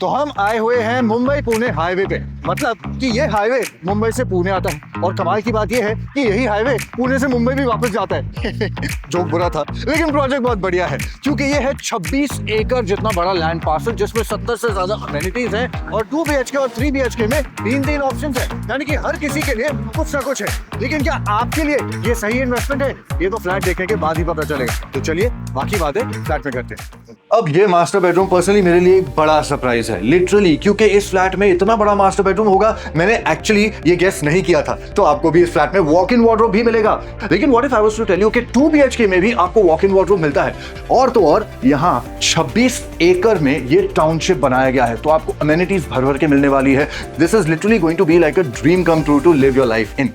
तो हम आए हुए हैं मुंबई पुणे हाईवे पे, मतलब कि ये हाईवे मुंबई से पुणे आता है और कमाल की बात ये है कि यही हाईवे पुणे से मुंबई भी वापस जाता है। जोक बुरा था, लेकिन प्रोजेक्ट बहुत बढ़िया है क्योंकि ये है 26 एकड़ जितना बड़ा लैंड पार्सल जिसमें 70 से ज्यादा अमेनिटीज हैं और 2 BHK और 3 BHK में 3 ऑप्शंस हैं, यानी कि हर किसी के लिए कुछ ना कुछ है। लेकिन क्या आपके लिए ये सही इन्वेस्टमेंट है, ये तो फ्लैट देखने के बाद ही पता चलेगा। तो चलिए बाकी बातें फ्लैट में करते हैं। अब ये मास्टर बेडरूम पर्सनली मेरे लिए एक बड़ा सरप्राइज है, लिटरली, क्योंकि इस फ्लैट में इतना बड़ा मास्टर बेडरूम होगा मैंने एक्चुअली ये गेस नहीं किया था। तो आपको भी इस फ्लैट में वॉक इन वार्डरोब भी मिलेगा, लेकिन what if I was to tell you कि 2 BHK में भी आपको वॉक इन वार्डरोब मिलता है। और तो और यहाँ 26 एकड़ में ये टाउनशिप बनाया गया है, तो आपको अमेनिटीज भर भर के मिलने वाली है। This is literally going to be like a dream come true to live your life in.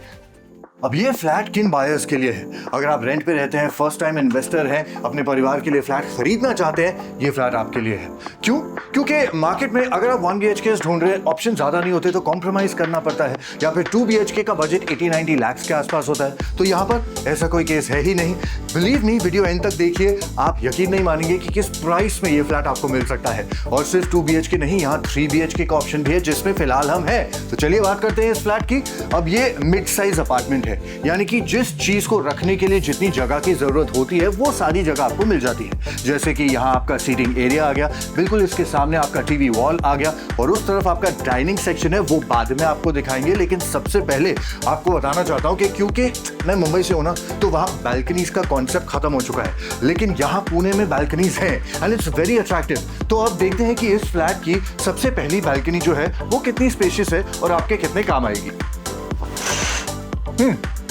अब ये फ्लैट किन बायर्स के लिए है? अगर आप रेंट पे रहते हैं, फर्स्ट टाइम इन्वेस्टर हैं, अपने परिवार के लिए फ्लैट खरीदना चाहते हैं, ये फ्लैट आपके लिए है। क्यों? क्योंकि मार्केट में अगर आप 1 BHK ढूंढ रहे हैं, ऑप्शन ज्यादा नहीं होते तो कॉम्प्रोमाइज करना पड़ता है, या फिर 2 BHK का बजट 80-90 लाख के आसपास होता है। तो यहाँ पर ऐसा कोई केस है ही नहीं। बिलीव मी, वीडियो एंड तक देखिए, आप यकीन नहीं मानेंगे कि किस प्राइस में ये फ्लैट आपको मिल सकता है। और सिर्फ 2 BHK नहीं, यहाँ 3 BHK का ऑप्शन भी है जिसमें फिलहाल हम हैं। तो चलिए बात करते हैं इस फ्लैट की। अब ये मिड साइज अपार्टमेंट है, यानी कि जिस चीज को रखने के लिए जितनी जगह की जरूरत होती है वो सारी जगह आपको मिल जाती है। जैसे कि यहाँ आपका सीटिंग एरिया आ गया, बिल्कुल इसके सामने आपका टीवी वॉल आ गया, और उस तरफ आपका डाइनिंग सेक्शन है, वो बाद में आपको दिखाएंगे। लेकिन सबसे पहले आपको बताना चाहता हूँ कि क्योंकि मैं मुंबई से हूं ना, तो वहां बैल्कनीज का कॉन्सेप्ट खत्म हो चुका है, लेकिन यहाँ पुणे में बैल्कनीज हैं एंड इट्स वेरी अट्रैक्टिव। तो अब देखते हैं कि इस फ्लैट की सबसे पहली बैल्कनी जो है वो कितनी स्पेशियस है और आपके कितने काम आएगी।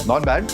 Not bad.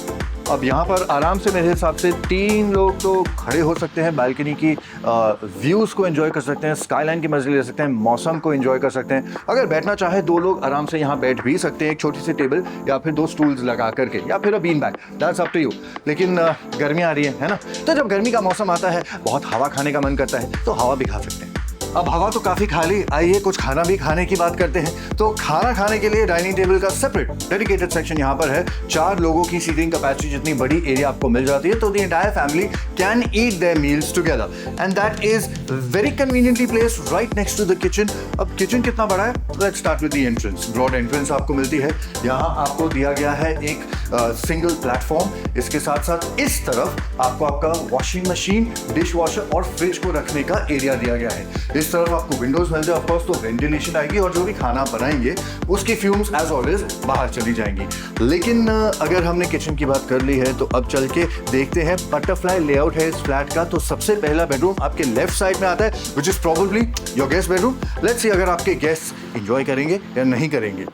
अब यहाँ पर आराम से मेरे हिसाब से 3 लोग तो खड़े हो सकते हैं, बालकनी की व्यूज़ को एंजॉय कर सकते हैं, स्काईलाइन की मजे ले सकते हैं, मौसम को एंजॉय कर सकते हैं। अगर बैठना चाहे 2 लोग आराम से यहाँ बैठ भी सकते हैं, एक छोटी सी टेबल या फिर 2 स्टूल्स लगा करके, या फिर bean bag, that's up to you. लेकिन गर्मी आ रही है ना, तो जब गर्मी का मौसम आता है बहुत हवा खाने का मन करता है, तो हवा भी खा सकते हैं। अब हवा तो काफी खा ली, आइए कुछ खाना भी खाने की बात करते हैं। तो खाना खाने के लिए डाइनिंग टेबल का सेपरेट डेडिकेटेड सेक्शन यहाँ पर है। 4 लोगों की सीटिंग कैपेसिटी जितनी बड़ी एरिया आपको मिल जाती है, तो the entire family can eat their meals together and that is very conveniently placed right next to the kitchen. अब किचन कितना बड़ा है, let's start with the entrance. Broad entrance आपको मिलती है। यहाँ आपको दिया गया है एक सिंगल प्लेटफॉर्म। इसके साथ साथ इस तरफ आपको आपका वॉशिंग मशीन, डिश वॉशर और फ्रिज को रखने का एरिया दिया गया है। इस तरफ आपको विंडोज मिलते हैं, ऑफ कोर्स, तो वेंटिलेशन आएगी और जो भी खाना बनाएंगे उसकी फ्यूम्स एज ऑलवेज बाहर चली जाएंगी। लेकिन अगर हमने किचन की बात कर ली है तो अब चल के देखते हैं बटरफ्लाई लेआउट है इस फ्लैट का। तो सबसे पहला बेडरूम आपके लेफ्ट साइड में आता है, which is probably your guest bedroom. Let's see अगर आपके गेस्ट एंजॉय करेंगे या नहीं करेंगे।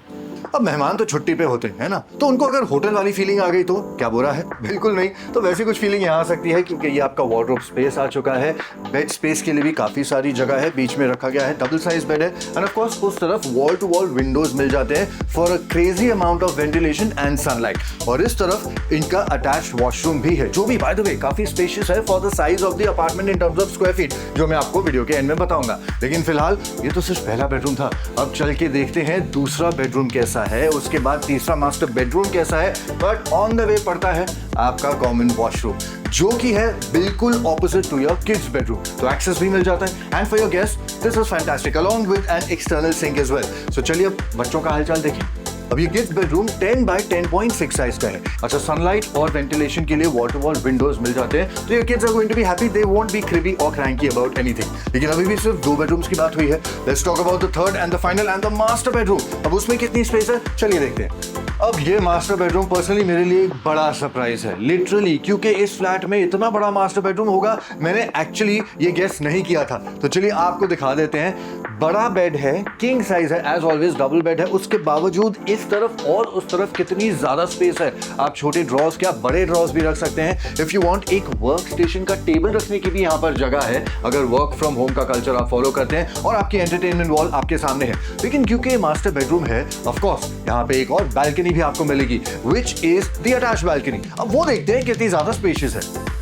अब मेहमान तो छुट्टी पे होते हैं ना, तो उनको अगर होटल वाली फीलिंग आ गई तो क्या बुरा है? बिल्कुल नहीं। तो वैसी कुछ फीलिंग यहाँ आ सकती है क्योंकि ये आपका वार्डरोब स्पेस आ चुका है। बेड स्पेस के लिए भी काफी सारी जगह है, बीच में रखा गया है, डबल साइज बेड है एंड ऑफ कोर्स उस तरफ वॉल टू वॉल विंडोज मिल जाते हैं for a crazy amount of ventilation and sunlight. और इस तरफ इनका अटैच्ड वॉशरूम भी है, जो भी बाय द वे काफी स्पेशियस है for the size of the apartment in terms of square feet, जो मैं आपको वीडियो के एंड में बताऊंगा। लेकिन फिलहाल ये तो सिर्फ पहला बेडरूम था। अब चल के देखते हैं दूसरा बेडरूम कैसा है, उसके बाद तीसरा मास्टर बेडरूम कैसा है। बट ऑन द वे पड़ता है आपका कॉमन वॉशरूम, जो कि है बिल्कुल opposite to your kids bedroom, तो एक्सेस भी मिल जाता है। And for your guest this is fantastic along with an external sink as well. So चलिए अब बच्चों का हालचाल देखें। अब ये किड्स बेडरूम 10 बाय 10.6 साइज का है। अच्छा, सनलाइट और वेंटिलेशन के लिए वॉल टू वॉल विंडोज मिल जाते हैं, तो ये kids are going to be happy, they won't be crabby और क्रैंकी अबाउट एनीथिंग। लेकिन अभी भी सिर्फ 2 बेडरूम्स की बात हुई है। Let's talk about the third and the final and the master bedroom. अब उसमें कितनी स्पेस है, चलिए देखते हैं। अब ये मास्टर बेडरूम पर्सनली मेरे लिए एक बड़ा सरप्राइज है, लिटरली, क्योंकि इस फ्लैट में इतना बड़ा मास्टर बेडरूम होगा मैंने एक्चुअली ये गेस नहीं किया था। तो चलिए आपको दिखा देते हैं। बड़ा बेड है, किंग साइज है, एज ऑलवेज डबल बेड है, उसके बावजूद इस तरफ और उस तरफ कितनी ज्यादा स्पेस है। आप छोटे ड्रॉर्स क्या बड़े ड्रॉर्स भी रख सकते हैं। इफ यू वांट एक वर्क स्टेशन का टेबल रखने की भी यहाँ पर जगह है, अगर वर्क फ्रॉम होम का कल्चर आप फॉलो करते हैं, और आपकी एंटरटेनमेंट वॉल आपके सामने है। लेकिन क्योंकि मास्टर बेडरूम है, ऑफ कोर्स यहाँ पे एक और बैल्कनी भी आपको मिलेगी, which is the attached balcony. अब वो देखते हैं कितनी ज्यादा स्पेशियस है।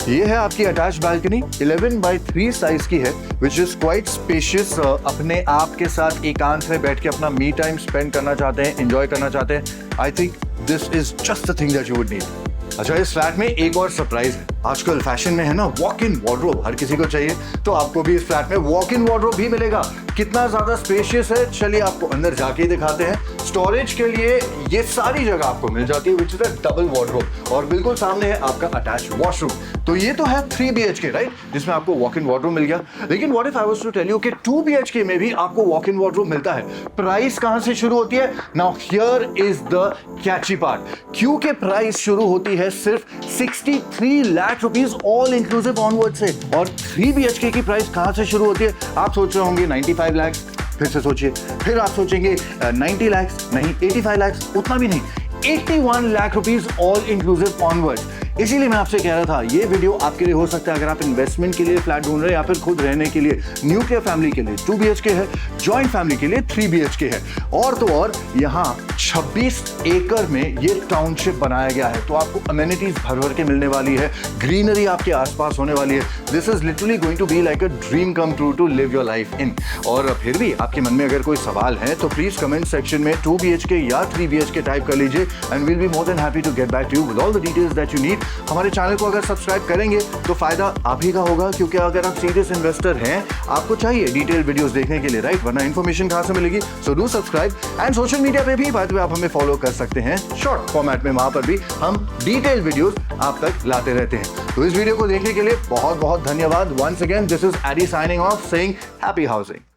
ये है आपकी अटैच्ड बैल्कनी, 11 बाय 3 साइज की है, विच इज क्वाइट स्पेशियस। अपने आप के साथ एकांत में बैठ के अपना मी टाइम स्पेंड करना चाहते हैं, एंजॉय करना चाहते हैं, I think this is just the thing that you would need. अच्छा, इस फ्लैट में एक और सरप्राइज है। आजकल फैशन में है ना वॉक इन वार्डरोब, हर किसी को चाहिए, तो आपको भी इस फ्लैट में वॉक इन वार्डरोब भी मिलेगा। कितना ज्यादा स्पेशियस है, चलिए आपको अंदर जाके ही दिखाते हैं। स्टोरेज के लिए ये सारी जगह आपको मिल जाती है, which is a double wardrobe, और बिल्कुल सामने है आपका अटैच वॉशरूम। तो ये तो है 3 BHK राइट, जिसमें आपको वॉक इन वार्डरोब मिल गया। लेकिन what if I was to tell you कि 2 BHK में भी आपको वॉक इन वार्डरोब मिलता है। प्राइस कहां से शुरू होती है? Now here is the catchy part, क्योंकि प्राइस शुरू होती है सिर्फ 63 lakh rupees all inclusive onward से। और 3 BHK की प्राइस कहां से शुरू होती है? आप सोच रहे होंगे 95 लाख, फिर से सोचिए, फिर आप सोचेंगे 90 लाख, नहीं 85 लाख, उतना भी नहीं, 81 lakh rupees all inclusive onward. इसीलिए मैं आपसे कह रहा था ये वीडियो आपके लिए हो सकता है अगर आप इन्वेस्टमेंट के लिए फ्लैट ढूंढ रहे हैं या फिर खुद रहने के लिए। न्यूक्लियर फैमिली के लिए 2 BHK है, जॉइंट फैमिली के लिए 3 BHK है। और तो और यहाँ 26 एकड़ में ये टाउनशिप बनाया गया है, तो आपको अमेनिटीज भर भर के मिलने वाली है, ग्रीनरी आपके आसपास होने वाली है। This is literally going to be like a dream come true to live your life in. और फिर भी आपके मन में अगर कोई सवाल है तो प्लीज कमेंट सेक्शन में 2 BHK या 3 BHK टाइप कर लीजिए, and will be more than happy to get back to you with all the details that you need. हमारे चैनल को अगर सब्सक्राइब करेंगे तो फायदा आप ही का होगा, क्योंकि अगर आप सीरियस इन्वेस्टर हैं, आपको चाहिए डिटेल वीडियोस देखने के लिए राइट, वरना इन्फॉर्मेशन कहां से मिलेगी। So do subscribe, and social media पे भी बाय द वे आप हमें फॉलो कर सकते हैं शॉर्ट फॉर्मेट में, वहां पर भी हम डिटेल वीडियोस आप तक लाते रहते हैं। तो इस वीडियो को देखने के लिए बहुत बहुत धन्यवाद। Once again this is Adi signing off, saying happy housing.